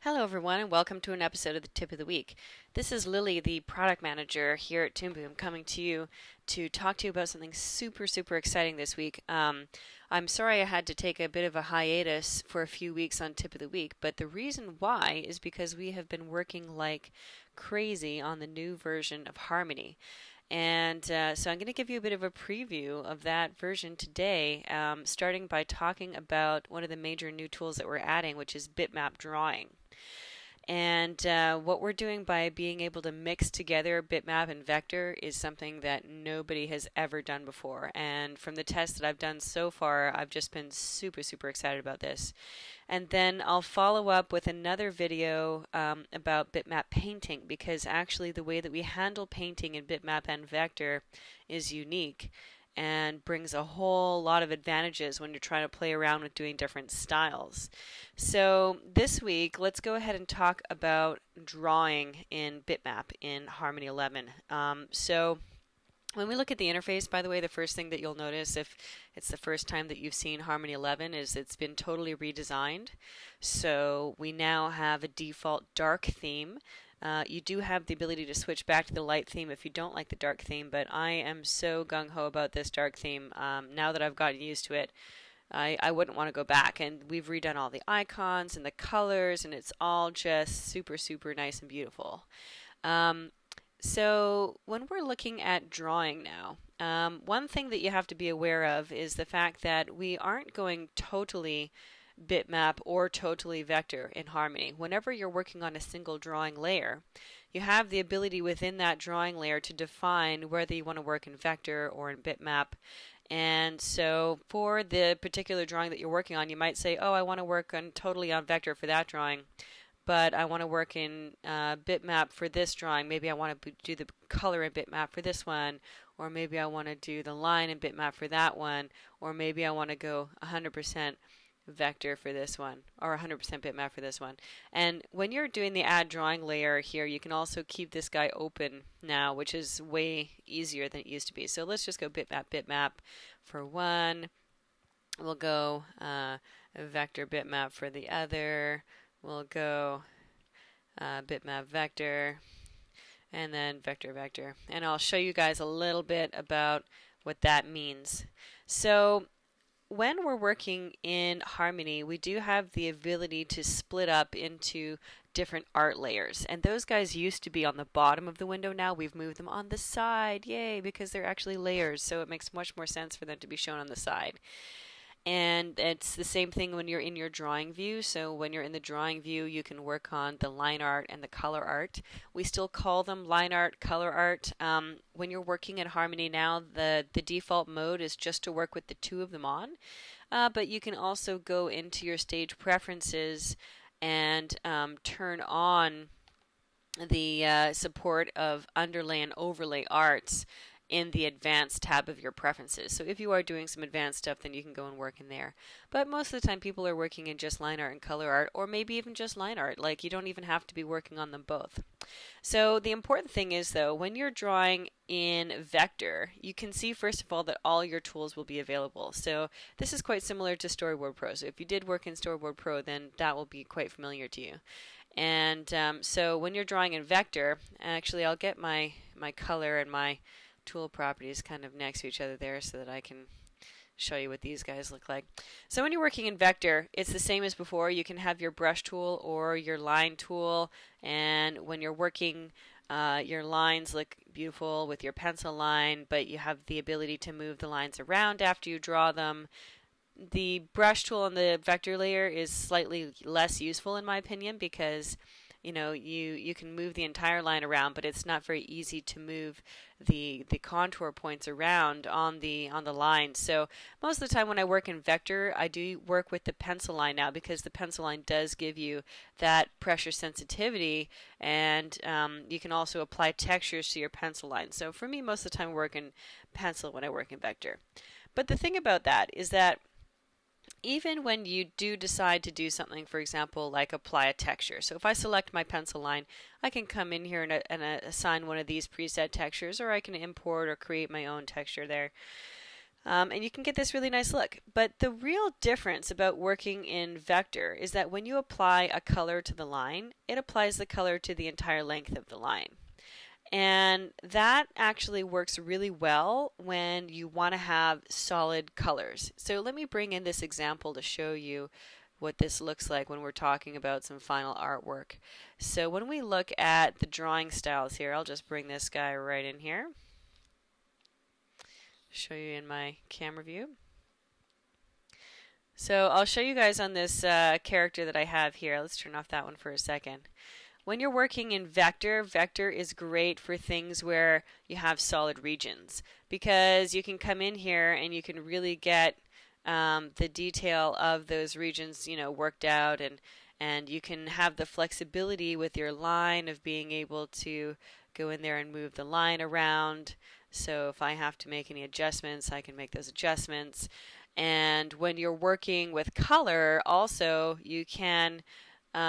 Hello, everyone, and welcome to an episode of the Tip of the Week. This is Lily, the product manager here at ToonBoom, coming to you to talk to you about something super exciting this week. I'm sorry I had to take a bit of a hiatus for a few weeks on Tip of the Week, but the reason why is because we have been working like crazy on the new version of Harmony. And so I'm going to give you a bit of a preview of that version today, starting by talking about one of the major new tools that we're adding, which is Bitmap drawing. And what we're doing by being able to mix together bitmap and vector is something that nobody has ever done before. And from the tests that I've done so far, I've just been super excited about this. And then I'll follow up with another video about bitmap painting, because actually the way that we handle painting in bitmap and vector is unique and brings a whole lot of advantages when you're trying to play around with doing different styles. So this week, let's go ahead and talk about drawing in Bitmap in Harmony 11. So when we look at the interface, by the way, the first thing that you'll notice if it's the first time that you've seen Harmony 11 is it's been totally redesigned. So we now have a default dark theme. You do have the ability to switch back to the light theme if you don't like the dark theme, but I am so gung-ho about this dark theme. Now that I've gotten used to it, I wouldn't want to go back. And we've redone all the icons and the colors, and it's all just super nice and beautiful. So when we're looking at drawing now, one thing that you have to be aware of is the fact that we aren't going totally bitmap or totally vector in Harmony. Whenever you're working on a single drawing layer, you have the ability within that drawing layer to define whether you want to work in vector or in bitmap. And so for the particular drawing that you're working on, you might say, oh, I want to work totally on vector for that drawing, but I want to work in bitmap for this drawing. Maybe I want to do the color in bitmap for this one, or maybe I want to do the line in bitmap for that one, or maybe I want to go 100% vector for this one, or 100% bitmap for this one. And when you're doing the add drawing layer here, you can also keep this guy open now, which is way easier than it used to be. So let's just go bitmap for one. We'll go vector bitmap for the other. We'll go bitmap vector, and then vector. And I'll show you guys a little bit about what that means. So when we're working in Harmony, we do have the ability to split up into different art layers. And those guys used to be on the bottom of the window. Now we've moved them on the side. Yay, because they're actually layers. So it makes much more sense for them to be shown on the side. And it's the same thing when you're in your drawing view. So when you're in the drawing view, you can work on the line art and the color art. We still call them line art, color art. When you're working in Harmony now, the default mode is just to work with the two of them on. But you can also go into your stage preferences and turn on the support of underlay and overlay arts in the advanced tab of your preferences. So if you are doing some advanced stuff, then you can go and work in there. But most of the time people are working in just line art and color art, or maybe even just line art. Like, you don't even have to be working on them both. So the important thing is, though, when you're drawing in vector, you can see first of all that all your tools will be available. So this is quite similar to Storyboard Pro. So if you did work in Storyboard Pro, then that will be quite familiar to you. And so when you're drawing in vector, actually I'll get my color and my tool properties kind of next to each other there so that I can show you what these guys look like. So when you're working in vector, it's the same as before. You can have your brush tool or your line tool, and when you're working, your lines look beautiful with your pencil line, but you have the ability to move the lines around after you draw them. The brush tool on the vector layer is slightly less useful in my opinion, because you can move the entire line around, but it's not very easy to move the contour points around on the line. So most of the time when I work in vector, I do work with the pencil line now, because the pencil line does give you that pressure sensitivity, and you can also apply textures to your pencil line. So for me, most of the time I work in pencil when I work in vector. But the thing about that is that even when you do decide to do something, for example, like apply a texture. So if I select my pencil line, I can come in here and assign one of these preset textures, or I can import or create my own texture there. And you can get this really nice look. But the real difference about working in vector is that when you apply a color to the line, it applies the color to the entire length of the line. And that actually works really well when you want to have solid colors. So let me bring in this example to show you what this looks like when we're talking about some final artwork. So when we look at the drawing styles here, I'll just bring this guy right in here. Show you in my camera view. So I'll show you guys on this character that I have here. Let's turn off that one for a second. When you're working in vector, vector is great for things where you have solid regions because you can come in here and you can really get the detail of those regions, worked out, and you can have the flexibility with your line of being able to go in there and move the line around. So if I have to make any adjustments, I can make those adjustments. And when you're working with color, also you can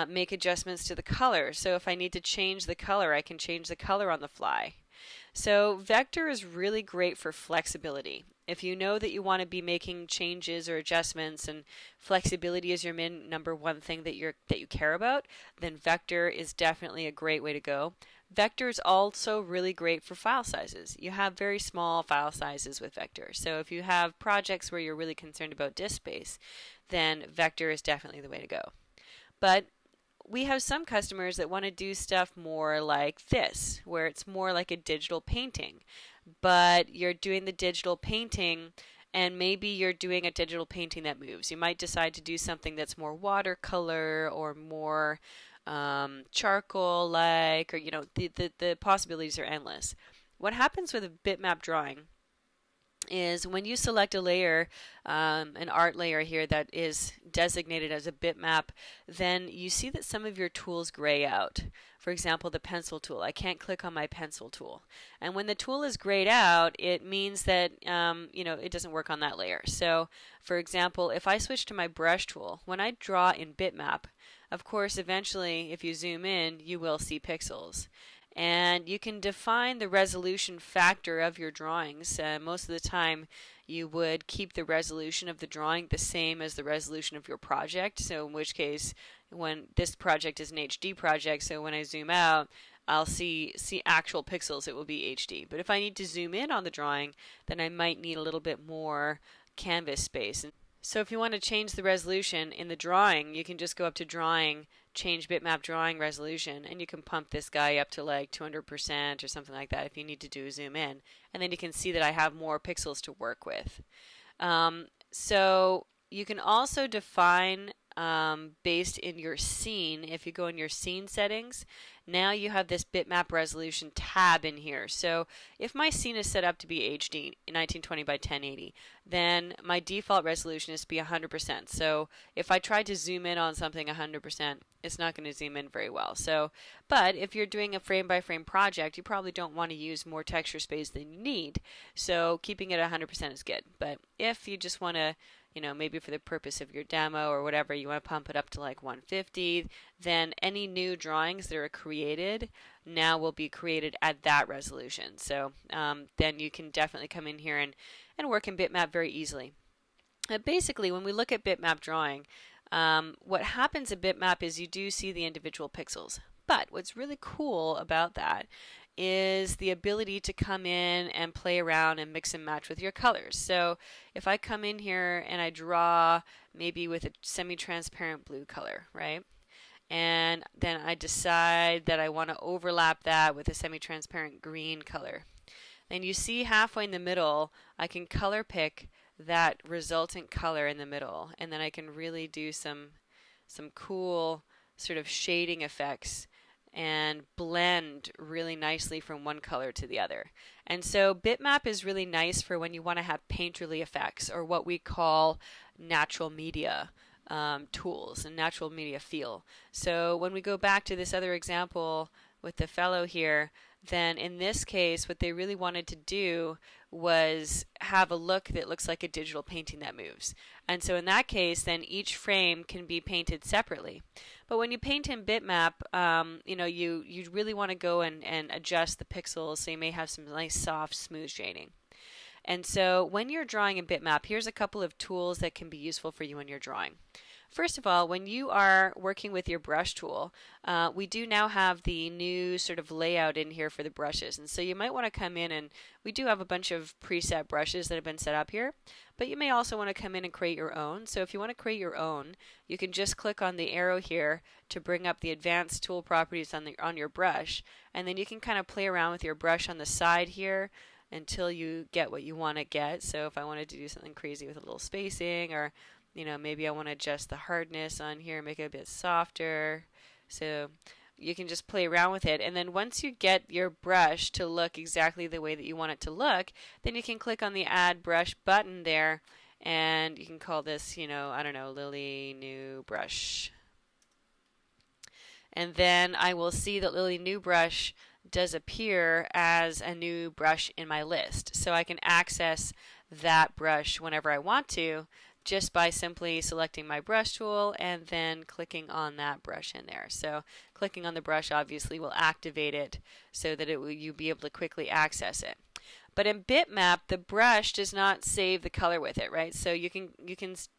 make adjustments to the color. So if I need to change the color, I can change the color on the fly. So vector is really great for flexibility. If you know that you want to be making changes or adjustments and flexibility is your number one thing that you care about, then vector is definitely a great way to go. Vector is also really great for file sizes. You have very small file sizes with vector. So if you have projects where you're really concerned about disk space, then vector is definitely the way to go. But we have some customers that want to do stuff more like this, where it's more like a digital painting. But you're doing the digital painting, and maybe you're doing a digital painting that moves. You might decide to do something that's more watercolor or more charcoal-like, or the possibilities are endless. What happens with a bitmap drawing is when you select a layer, an art layer here that is designated as a bitmap, then you see that some of your tools gray out. For example, the pencil tool. I can't click on my pencil tool. And when the tool is grayed out, it means that it doesn't work on that layer. So, for example, if I switch to my brush tool, when I draw in bitmap, of course, eventually, if you zoom in, you will see pixels. And you can define the resolution factor of your drawings. Most of the time you would keep the resolution of the drawing the same as the resolution of your project. So in which case, when this project is an HD project, so when I zoom out, I'll see actual pixels, it will be HD. But if I need to zoom in on the drawing, then I might need a little bit more canvas space. So if you want to change the resolution in the drawing, you can just go up to drawing, change bitmap drawing resolution, and you can pump this guy up to like 200% or something like that if you need to do a zoom in. And then you can see that I have more pixels to work with. So you can also define based in your scene. If you go in your scene settings, now you have this bitmap resolution tab in here. So if my scene is set up to be HD 1920 by 1080, then my default resolution is to be 100%. So if I try to zoom in on something 100%, it's not going to zoom in very well. So, but if you're doing a frame by frame project, you probably don't want to use more texture space than you need. So keeping it 100% is good. But if you just want to, maybe for the purpose of your demo or whatever, you want to pump it up to like 150, then any new drawings that are created now will be created at that resolution. So then you can definitely come in here and work in bitmap very easily. Basically, when we look at bitmap drawing, what happens in bitmap is you do see the individual pixels. But what's really cool about that is the ability to come in and play around and mix and match with your colors. So if I come in here and I draw maybe with a semi-transparent blue color, right? And then I decide that I want to overlap that with a semi-transparent green color. Then you see halfway in the middle, I can color pick that resultant color in the middle, and then I can really do some cool sort of shading effects and blend really nicely from one color to the other. And so bitmap is really nice for when you want to have painterly effects, or what we call natural media tools and natural media feel. So when we go back to this other example with the fellow here, then in this case what they really wanted to do was have a look that looks like a digital painting that moves. And so in that case, then each frame can be painted separately. But when you paint in bitmap, you really want to go and adjust the pixels, so you may have some nice soft smooth shading. And so when you're drawing in Bitmap, here's a couple of tools that can be useful for you when you're drawing. First of all, when you are working with your brush tool, we do now have the new sort of layout in here for the brushes. And so you might want to come in, and we do have a bunch of preset brushes that have been set up here, but you may also want to come in and create your own. So if you want to create your own, you can just click on the arrow here to bring up the advanced tool properties on your brush, and then you can kind of play around with your brush on the side here until you get what you want to get. So if I wanted to do something crazy with a little spacing, or maybe I want to adjust the hardness on here, make it a bit softer. So you can just play around with it. And then once you get your brush to look exactly the way that you want it to look, then you can click on the Add Brush button there, and you can call this, I don't know, Lily New Brush. And then I will see that Lily New Brush does appear as a new brush in my list. So I can access that brush whenever I want to, just by simply selecting my brush tool and then clicking on that brush in there. So clicking on the brush obviously will activate it so that you'll be able to quickly access it. But in Bitmap, the brush does not save the color with it, right? So you can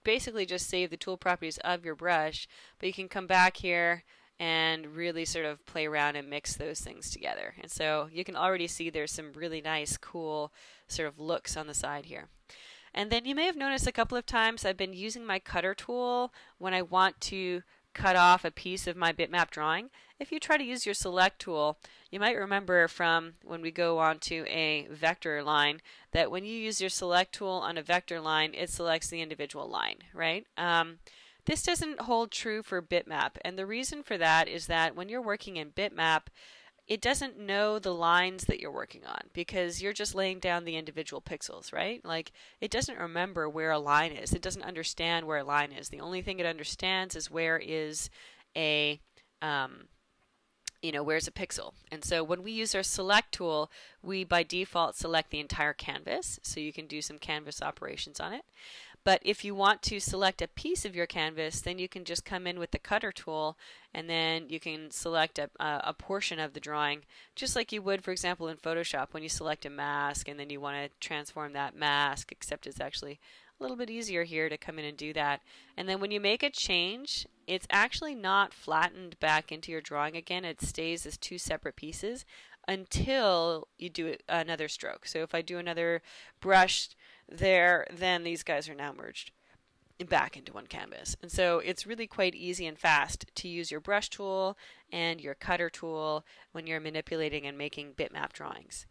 basically just save the tool properties of your brush, but you can come back here and really sort of play around and mix those things together. And so you can already see there's some really nice, cool sort of looks on the side here. And then you may have noticed a couple of times I've been using my cutter tool when I want to cut off a piece of my Bitmap drawing. If you try to use your select tool, you might remember from when we go on to a vector line that when you use your select tool on a vector line, it selects the individual line, right? This doesn't hold true for Bitmap, and the reason for that is that when you're working in Bitmap, it doesn't know the lines that you're working on because you're just laying down the individual pixels, right? Like, it doesn't remember where a line is. It doesn't understand where a line is. The only thing it understands is where is a where's a pixel. And so when we use our select tool, we by default select the entire canvas, so you can do some canvas operations on it. But if you want to select a piece of your canvas, then you can just come in with the cutter tool, and then you can select a portion of the drawing, just like you would, for example, in Photoshop when you select a mask and then you want to transform that mask, except it's actually a little bit easier here to come in and do that. And then when you make a change, it's actually not flattened back into your drawing again. It stays as two separate pieces until you do another stroke. So if I do another brush there, then these guys are now merged back into one canvas. And so it's really quite easy and fast to use your brush tool and your cutter tool when you're manipulating and making Bitmap drawings.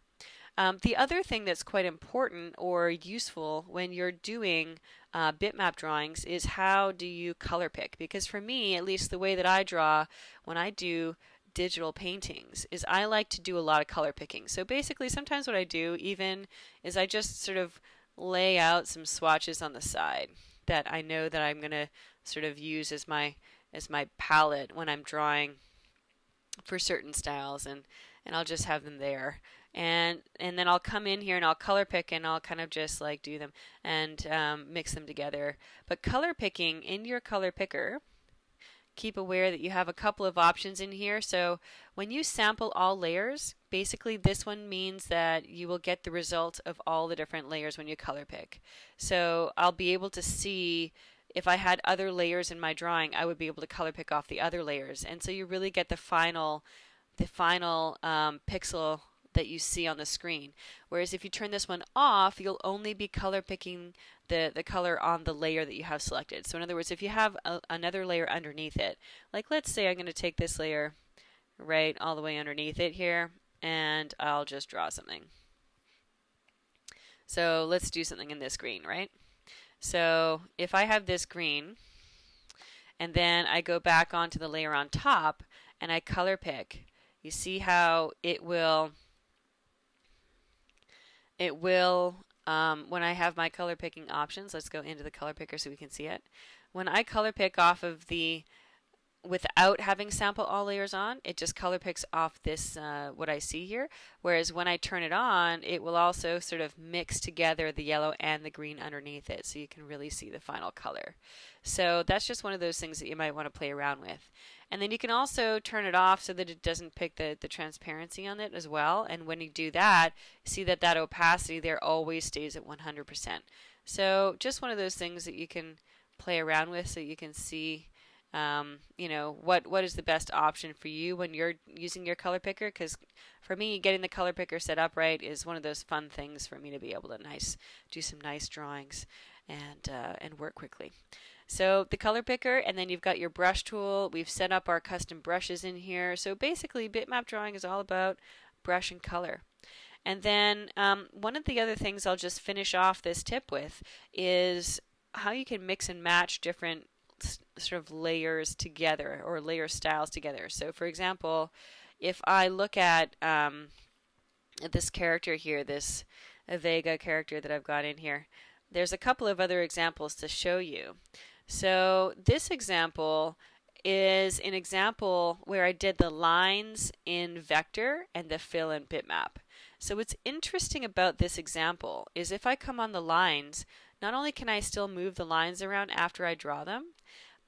The other thing that's quite important or useful when you're doing Bitmap drawings is how do you color pick? Because for me, at least the way that I draw when I do digital paintings is I like to do a lot of color picking. So basically sometimes what I do even is I just sort of lay out some swatches on the side that I know that I'm going to sort of use as my palette when I'm drawing for certain styles, and I'll just have them there. And then I'll come in here and I'll color pick, and I'll kind of just like do them and mix them together. But color picking in your color picker, keep aware that you have a couple of options in here. So when you sample all layers, basically this one means that you will get the result of all the different layers when you color pick. So I'll be able to see if I had other layers in my drawing, I would be able to color pick off the other layers. And so you really get the final pixel that you see on the screen. Whereas if you turn this one off, you'll only be color picking the color on the layer that you have selected. So in other words, if you have another layer underneath it, like let's say I'm going to take this layer right all the way underneath it here, and I'll just draw something. So let's do something in this green, right? So if I have this green, and then I go back onto the layer on top, and I color pick, you see how it will when I have my color picking options, let's go into the color picker so we can see it. When I color pick off of the without having sample all layers on, it just color picks off this what I see here. Whereas when I turn it on, it will also sort of mix together the yellow and the green underneath it, so you can really see the final color. So that's just one of those things that you might want to play around with. And then you can also turn it off so that it doesn't pick the transparency on it as well. And when you do that, see that that opacity there always stays at 100%. So just one of those things that you can play around with so you can see you know, what is the best option for you when you're using your color picker. Because for me, getting the color picker set up right is one of those fun things for me to be able to do some nice drawings and work quickly. So the color picker, and then you've got your brush tool. We've set up our custom brushes in here. So basically, bitmap drawing is all about brush and color. And then one of the other things I'll just finish off this tip with is how you can mix and match different sort of layers together, or layer styles together. So for example, if I look at this character here, this Vega character that I've got in here, there's a couple of other examples to show you. So this example is an example where I did the lines in vector and the fill in bitmap. So what's interesting about this example is if I come on the lines, not only can I still move the lines around after I draw them,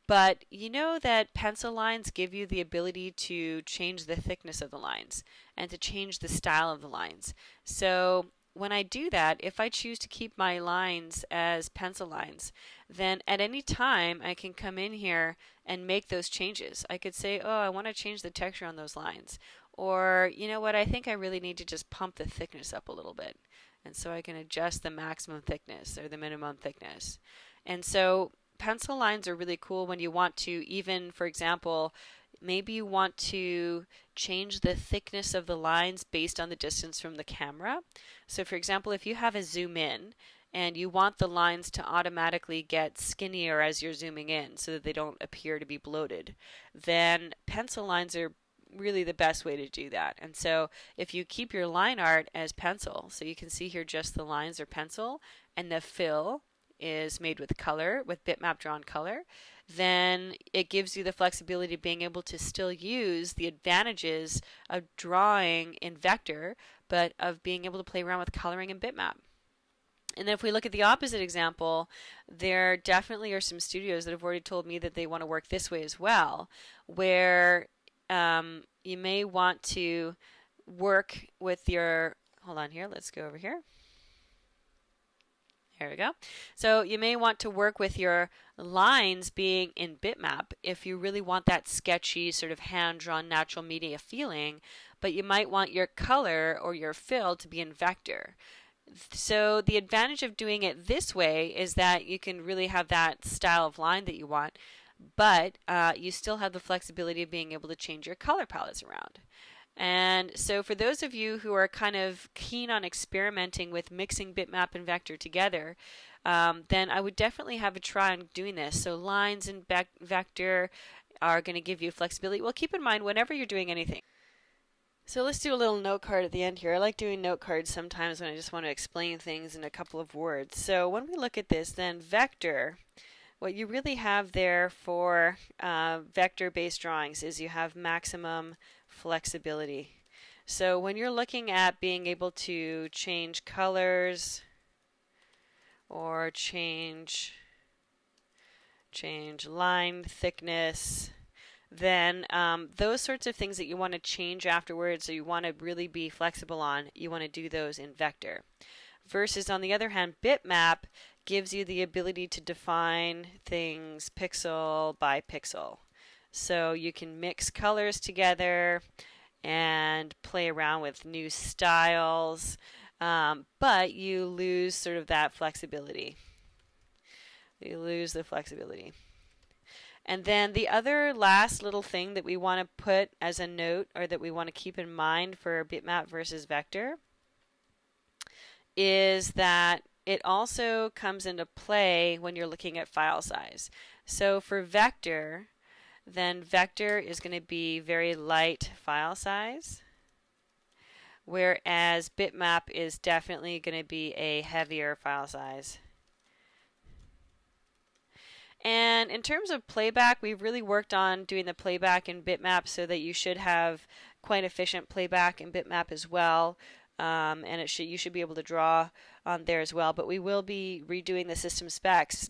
but you know that pencil lines give you the ability to change the thickness of the lines and to change the style of the lines. So when I do that, if I choose to keep my lines as pencil lines, then at any time I can come in here and make those changes. I could say, oh, I want to change the texture on those lines. Or, you know what, I think I really need to just pump the thickness up a little bit. And so I can adjust the maximum thickness or the minimum thickness. And so pencil lines are really cool when you want to even, for example, maybe you want to change the thickness of the lines based on the distance from the camera. So for example, if you have a zoom in and you want the lines to automatically get skinnier as you're zooming in so that they don't appear to be bloated, then pencil lines are really the best way to do that. And so if you keep your line art as pencil, so you can see here just the lines are pencil and the fill is made with color, with bitmap drawn color, then it gives you the flexibility of being able to still use the advantages of drawing in vector, but of being able to play around with coloring in bitmap. And then if we look at the opposite example, there definitely are some studios that have already told me that they want to work this way as well, where you may want to work with your, hold on here, let's go over here. There we go. So you may want to work with your lines being in bitmap if you really want that sketchy sort of hand-drawn natural media feeling, but you might want your color or your fill to be in vector. So the advantage of doing it this way is that you can really have that style of line that you want, but you still have the flexibility of being able to change your color palettes around. And so for those of you who are kind of keen on experimenting with mixing bitmap and vector together, then I would definitely have a try on doing this. So lines and vector are going to give you flexibility. Well, keep in mind whenever you're doing anything. So let's do a little note card at the end here. I like doing note cards sometimes when I just want to explain things in a couple of words. So when we look at this, then vector, what you really have there for vector-based drawings is you have maximum flexibility. So when you're looking at being able to change colors or change line thickness, then those sorts of things that you want to change afterwards, or you want to really be flexible on, you want to do those in vector. Versus on the other hand, bitmap gives you the ability to define things pixel by pixel. So you can mix colors together and play around with new styles, but you lose sort of that flexibility. You lose the flexibility. And then the other last little thing that we want to put as a note, or that we want to keep in mind for bitmap versus vector, is that it also comes into play when you're looking at file size. So for vector, then vector is going to be very light file size, whereas bitmap is definitely going to be a heavier file size. And in terms of playback, we've really worked on doing the playback in Bitmap so that you should have quite efficient playback in Bitmap as well. And you should be able to draw on there as well. But we will be redoing the system specs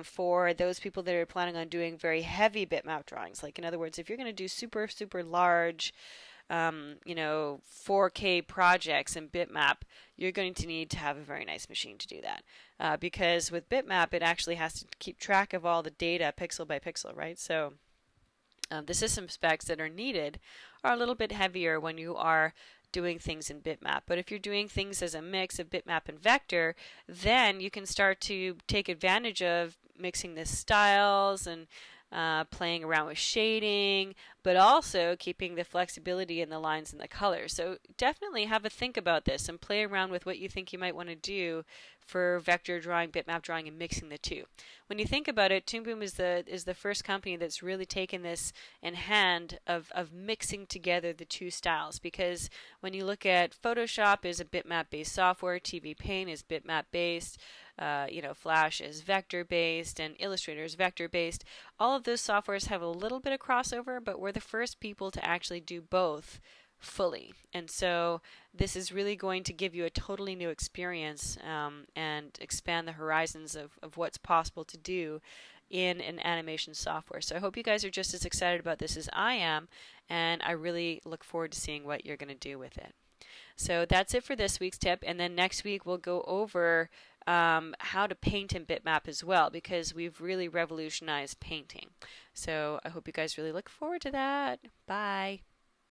for those people that are planning on doing very heavy bitmap drawings. Like, in other words, if you're going to do super, super large 4K projects in Bitmap, you're going to need to have a very nice machine to do that. Because with Bitmap, it actually has to keep track of all the data pixel by pixel, right? So the system specs that are needed are a little bit heavier when you are doing things in Bitmap. But if you're doing things as a mix of Bitmap and vector, then you can start to take advantage of mixing the styles and playing around with shading, but also keeping the flexibility in the lines and the colors. So definitely have a think about this and play around with what you think you might want to do for vector drawing, bitmap drawing, and mixing the two. When you think about it, ToonBoom is the first company that's really taken this in hand of mixing together the two styles. Because when you look at Photoshop is a bitmap-based software, TV Paint is bitmap-based, Flash is vector-based, and Illustrator is vector-based. All of those softwares have a little bit of crossover, but we're the first people to actually do both fully. And so this is really going to give you a totally new experience and expand the horizons of what's possible to do in an animation software. So I hope you guys are just as excited about this as I am, and I really look forward to seeing what you're going to do with it. So that's it for this week's tip, and then next week we'll go over how to paint in Bitmap as well, because we've really revolutionized painting. So I hope you guys really look forward to that. Bye.